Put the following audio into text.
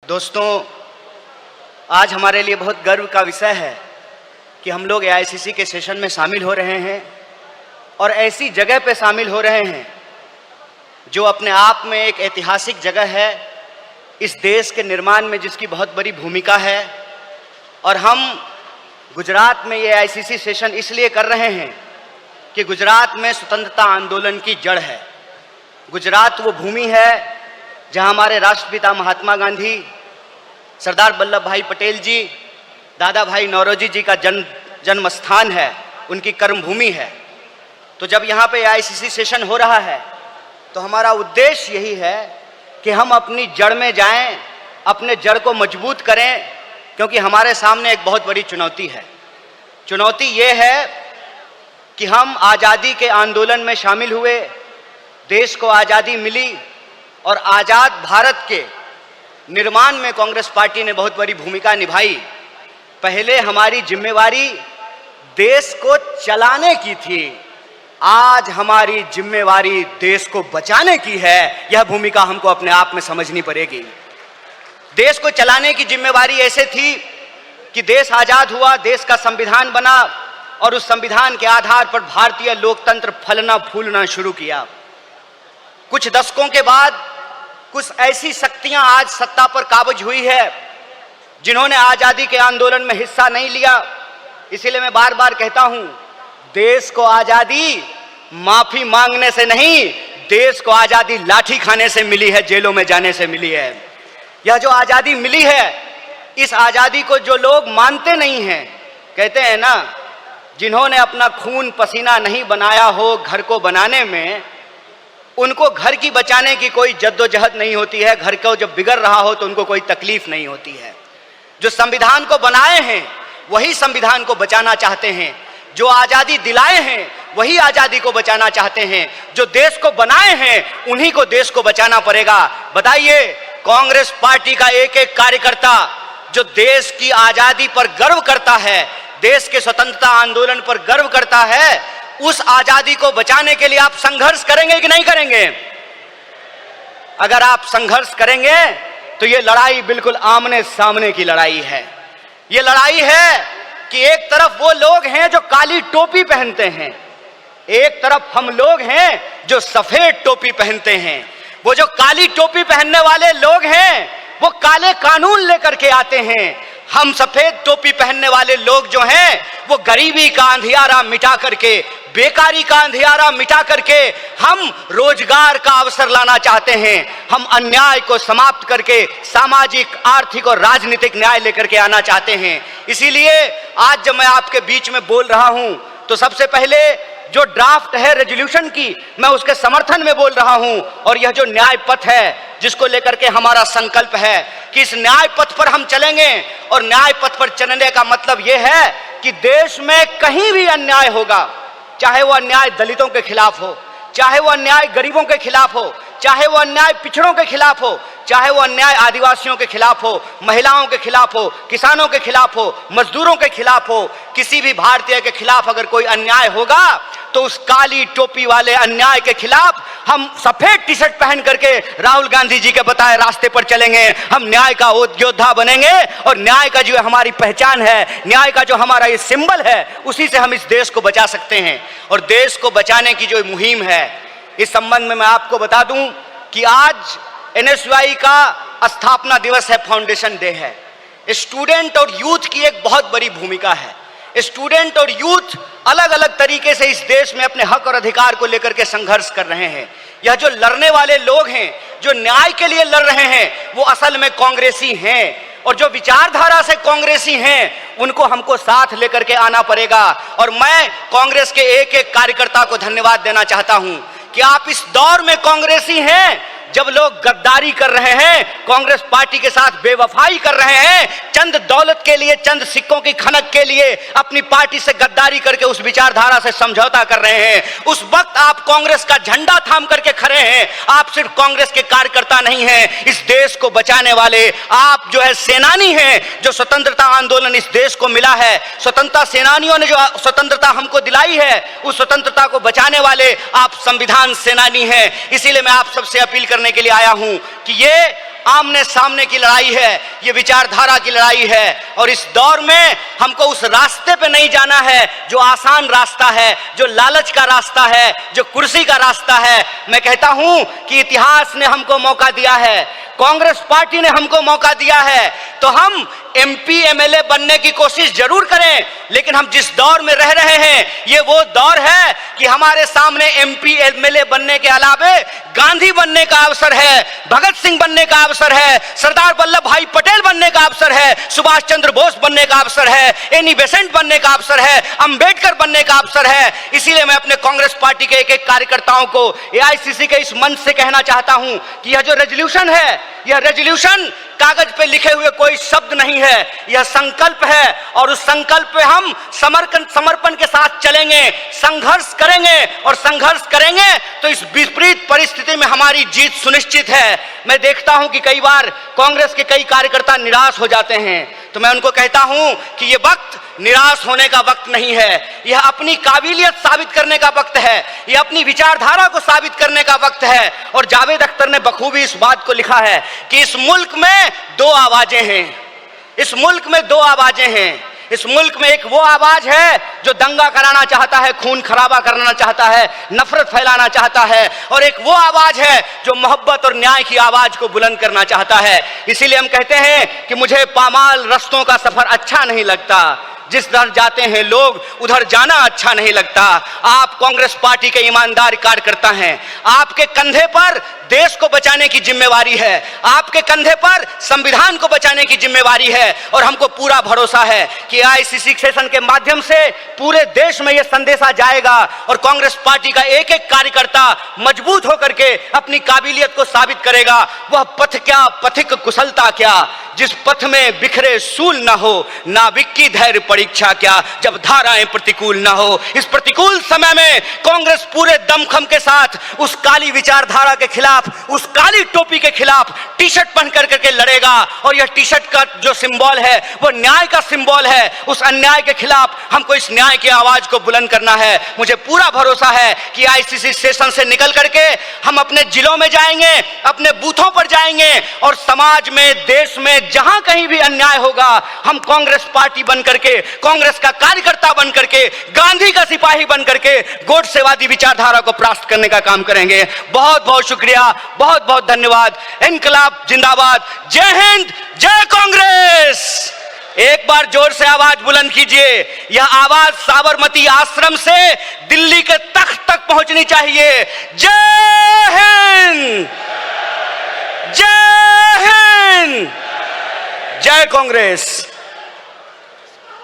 दोस्तों, आज हमारे लिए बहुत गर्व का विषय है कि हम लोग एआईसीसी के सेशन में शामिल हो रहे हैं और ऐसी जगह पे शामिल हो रहे हैं जो अपने आप में एक ऐतिहासिक जगह है, इस देश के निर्माण में जिसकी बहुत बड़ी भूमिका है। और हम गुजरात में ये एआईसीसी सेशन इसलिए कर रहे हैं कि गुजरात में स्वतंत्रता आंदोलन की जड़ है। गुजरात वो भूमि है जहां हमारे राष्ट्रपिता महात्मा गांधी, सरदार वल्लभ भाई पटेल जी, दादा भाई नौरोजी जी का जन्म स्थान है, उनकी कर्मभूमि है। तो जब यहाँ पे एआईसीसी सेशन हो रहा है तो हमारा उद्देश्य यही है कि हम अपनी जड़ में जाएं, अपने जड़ को मजबूत करें, क्योंकि हमारे सामने एक बहुत बड़ी चुनौती है। चुनौती ये है कि हम आज़ादी के आंदोलन में शामिल हुए, देश को आज़ादी मिली और आज़ाद भारत के निर्माण में कांग्रेस पार्टी ने बहुत बड़ी भूमिका निभाई। पहले हमारी जिम्मेवारी देश को चलाने की थी, आज हमारी जिम्मेवारी देश को बचाने की है। यह भूमिका हमको अपने आप में समझनी पड़ेगी। देश को चलाने की जिम्मेवारी ऐसे थी कि देश आज़ाद हुआ, देश का संविधान बना और उस संविधान के आधार पर भारतीय लोकतंत्र फलना फूलना शुरू किया। कुछ दशकों के बाद कुछ ऐसी शक्तियां आज सत्ता पर काबिज हुई है जिन्होंने आज़ादी के आंदोलन में हिस्सा नहीं लिया। इसीलिए मैं बार बार कहता हूं, देश को आज़ादी माफी मांगने से नहीं, देश को आज़ादी लाठी खाने से मिली है, जेलों में जाने से मिली है। यह जो आज़ादी मिली है, इस आज़ादी को जो लोग मानते नहीं हैं, कहते हैं ना, जिन्होंने अपना खून पसीना नहीं बनाया हो घर को बनाने में, उनको घर की बचाने की कोई जद्दोजहद नहीं होती है। घर को जब बिगड़ रहा हो तो उनको कोई तकलीफ नहीं होती है। जो संविधान को बनाए हैं वही संविधान को बचाना चाहते हैं, जो आज़ादी दिलाए हैं वही आज़ादी को बचाना चाहते हैं, जो देश को बनाए हैं उन्हीं को देश को बचाना पड़ेगा। बताइए, कांग्रेस पार्टी का एक एक कार्यकर्ता जो देश की आज़ादी पर गर्व करता है, देश के स्वतंत्रता आंदोलन पर गर्व करता है, उस आज़ादी को बचाने के लिए आप संघर्ष करेंगे कि नहीं करेंगे? अगर आप संघर्ष करेंगे तो ये लड़ाई बिल्कुल आमने सामने की लड़ाई है। ये लड़ाई है कि एक तरफ वो लोग हैं जो काली टोपी पहनते हैं, एक तरफ हम लोग हैं जो सफेद टोपी पहनते हैं। वो जो काली टोपी पहनने वाले लोग हैं वो काले कानून लेकर के आते हैं। हम सफेद टोपी पहनने वाले लोग जो हैं वो गरीबी का अंधियारा मिटा करके, बेकारी का अंधियारा मिटा करके हम रोजगार का अवसर लाना चाहते हैं। हम अन्याय को समाप्त करके सामाजिक, आर्थिक और राजनीतिक न्याय लेकर के आना चाहते हैं। इसीलिए आज जब मैं आपके बीच में बोल रहा हूं तो सबसे पहले जो ड्राफ्ट है रेजोल्यूशन की, मैं उसके समर्थन में बोल रहा हूं। और यह जो न्याय पथ है जिसको लेकर के हमारा संकल्प है कि इस न्याय पथ पर हम चलेंगे, और न्याय पथ पर चलने का मतलब यह है कि देश में कहीं भी अन्याय होगा, चाहे वो अन्याय दलितों के खिलाफ हो, चाहे वो अन्याय गरीबों के खिलाफ हो, चाहे वो अन्याय पिछड़ों के खिलाफ हो, चाहे वो अन्याय आदिवासियों के खिलाफ हो, महिलाओं के खिलाफ हो, किसानों के खिलाफ हो, मजदूरों के खिलाफ हो, किसी भी भारतीय के खिलाफ अगर कोई अन्याय होगा तो उस काली टोपी वाले अन्याय के खिलाफ हम सफेद टी शर्ट पहन करके राहुल गांधी जी के बताए रास्ते पर चलेंगे। हम न्याय का योद्धा बनेंगे और न्याय का जो हमारी पहचान है, न्याय का जो हमारा ये सिंबल है, उसी से हम इस देश को बचा सकते हैं। और देश को बचाने की जो मुहिम है, इस संबंध में मैं आपको बता दूं कि आज एनएसयूआई का स्थापना दिवस है, फाउंडेशन डे है। स्टूडेंट और यूथ की एक बहुत बड़ी भूमिका है। स्टूडेंट और यूथ अलग अलग तरीके से इस देश में अपने हक और अधिकार को लेकर के संघर्ष कर रहे हैं। यह जो लड़ने वाले लोग हैं, जो न्याय के लिए लड़ रहे हैं, वो असल में कांग्रेसी हैं। और जो विचारधारा से कांग्रेसी हैं उनको हमको साथ लेकर के आना पड़ेगा। और मैं कांग्रेस के एक एक कार्यकर्ता को धन्यवाद देना चाहता हूं कि आप इस दौर में कांग्रेसी हैं जब लोग गद्दारी कर रहे हैं, कांग्रेस पार्टी के साथ बेवफाई कर रहे हैं, चंद दौलत के लिए, चंद सिक्कों की खनक के लिए अपनी पार्टी से गद्दारी करके उस विचारधारा से समझौता कर रहे हैं, उस वक्त आप कांग्रेस का झंडा थाम करके खड़े हैं। आप सिर्फ कांग्रेस के कार्यकर्ता नहीं हैं, इस देश को बचाने वाले आप जो है सेनानी हैं। जो स्वतंत्रता आंदोलन इस देश को मिला है, स्वतंत्रता सेनानियों ने जो स्वतंत्रता हमको दिलाई है, उस स्वतंत्रता को बचाने वाले आप संविधान सेनानी हैं। इसीलिए मैं आप सबसे अपील करने के लिए आया हूं कि ये आमने सामने की लड़ाई है, ये विचारधारा की लड़ाई है। और इस दौर में हमको उस रास्ते पे नहीं जाना है जो आसान रास्ता है, जो लालच का रास्ता है, जो कुर्सी का रास्ता है। मैं कहता हूं कि इतिहास ने हमको मौका दिया है, कांग्रेस पार्टी ने हमको मौका दिया है, तो हम एमपी एमएलए बनने की कोशिश जरूर करें। लेकिन हम जिस दौर में रह रहे हैं, ये वो दौर है कि हमारे सामने एमपी एमएलए बनने के अलावे गांधी बनने का अवसर है, भगत सिंह बनने का अवसर है, सरदार वल्लभ भाई पटेल बनने का अवसर है, सुभाष चंद्र बोस बनने का अवसर है, एनी बेसेंट बनने का अवसर है, अंबेडकर बनने का अवसर है। इसीलिए मैं अपने कांग्रेस पार्टी के एक एक कार्यकर्ताओं को एआईसीसी के इस मंच से कहना चाहता हूं कि यह जो रेजोल्यूशन है, यह रेजोल्यूशन कागज पे लिखे हुए कोई शब्द नहीं है, यह संकल्प है। और उस संकल्प पे हम समर्पण के साथ चलेंगे, संघर्ष करेंगे, और संघर्ष करेंगे तो इस विपरीत परिस्थिति में हमारी जीत सुनिश्चित है। मैं देखता हूं कि कई बार कांग्रेस के कई कार्यकर्ता निराश हो जाते हैं, तो मैं उनको कहता हूं कि यह वक्त निराश होने का वक्त नहीं है, यह अपनी काबिलियत साबित करने का वक्त है, यह अपनी विचारधारा को साबित करने का वक्त है। और जावेद अख्तर ने बखूबी इस बात को लिखा है कि इस मुल्क में दो आवाजें हैं, इस मुल्क में दो आवाजें हैं। इस मुल्क में एक वो आवाज है जो दंगा कराना चाहता है, खून खराबा करना चाहता है, नफरत फैलाना चाहता है, और एक वो आवाज है जो मोहब्बत और न्याय की आवाज को बुलंद करना चाहता है। इसीलिए हम कहते हैं कि मुझे पामाल रस्तों का सफर अच्छा नहीं लगता, जिस दर जाते हैं लोग उधर जाना अच्छा नहीं लगता। आप कांग्रेस पार्टी के ईमानदार कार्यकर्ता हैं, आपके कंधे पर देश को बचाने की जिम्मेवारी है, आपके कंधे पर संविधान को बचाने की जिम्मेवारी है। और हमको पूरा भरोसा है कि एआईसीसी सेशन के माध्यम से पूरे देश में यह संदेशा जाएगा और कांग्रेस पार्टी का एक एक कार्यकर्ता मजबूत होकर के अपनी काबिलियत को साबित करेगा। वह पथ क्या, पथिक कुशलता क्या, जिस पथ में बिखरे सूल ना हो, नाविक की धैर्य परीक्षा क्या, जब धाराएं प्रतिकूल ना हो। इस प्रतिकूल समय में कांग्रेस पूरे दमखम के साथ उस काली विचारधारा के खिलाफ, उस काली टोपी के खिलाफ टी शर्ट पहन करके लड़ेगा। और यह टी शर्ट का जो सिंबल है वो न्याय का सिंबल है। उस अन्याय के खिलाफ हमको इस न्याय की आवाज को बुलंद करना है। मुझे पूरा भरोसा है कि आईसीसी सेशन से निकल करके हम अपने जिलों में जाएंगे, अपने बूथों पर जाएंगे, और समाज में, देश में जहां कहीं भी अन्याय होगा, हम कांग्रेस पार्टी बन करके, कांग्रेस का कार्यकर्ता बन करके, गांधी का सिपाही बन करके गोडसेवादी विचारधारा को परास्त करने का काम करेंगे। बहुत बहुत शुक्रिया, बहुत बहुत धन्यवाद। इनकलाब जिंदाबाद, जय हिंद, जय कांग्रेस। एक बार जोर से आवाज बुलंद कीजिए। यह आवाज साबरमती आश्रम से दिल्ली के तख्त तक पहुंचनी चाहिए। जय हिंद, जय हिंद, जय कांग्रेस।